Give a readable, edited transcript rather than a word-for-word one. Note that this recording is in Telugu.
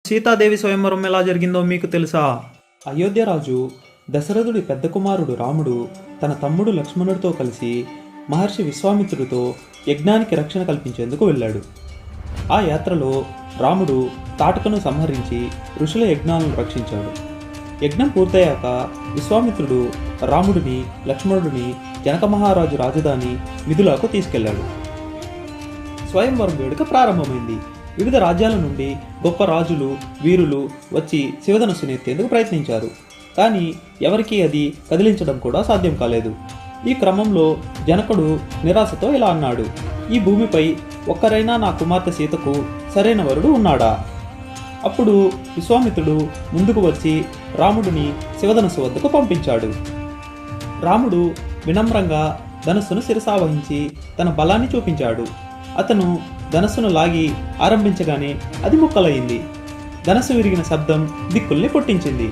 సీతాదేవి స్వయంవరం ఎలా జరిగిందో మీకు తెలుసా? అయోధ్య రాజు దశరథుడి పెద్ద కుమారుడు రాముడు తన తమ్ముడు లక్ష్మణుడితో కలిసి మహర్షి విశ్వామిత్రుడితో యజ్ఞానికి రక్షణ కల్పించేందుకు వెళ్ళాడు. ఆ యాత్రలో రాముడు తాటకను సంహరించి ఋషుల యజ్ఞాలను రక్షించాడు. యజ్ఞం పూర్తయ్యాక విశ్వామిత్రుడు రాముడిని లక్ష్మణుడిని జనక మహారాజు రాజధాని మిథిలకు తీసుకెళ్లాడు. స్వయంవరం వేడుక ప్రారంభమైంది. వివిధ రాజ్యాల నుండి గొప్ప రాజులు వీరులు వచ్చి శివధనుస్సును ఎత్తేందుకు ప్రయత్నించారు. కానీ ఎవరికీ అది కదిలించడం కూడా సాధ్యం కాలేదు. ఈ క్రమంలో జనకుడు నిరాశతో ఇలా అన్నాడు: ఈ భూమిపై ఒక్కరైనా నా కుమార్తె సీతకు సరైన వరుడు ఉన్నాడా? అప్పుడు విశ్వామిత్రుడు ముందుకు వచ్చి రాముడిని శివధనుస్సు వద్దకు పంపించాడు. రాముడు వినమ్రంగా ధనుస్సును శిరసావహించి తన బలాన్ని చూపించాడు. అతను ధనస్సును లాగి ఆరంభించగానే అది ముక్కలయ్యింది. ధనస్సు విరిగిన శబ్దం దిక్కుల్ని పుట్టించింది.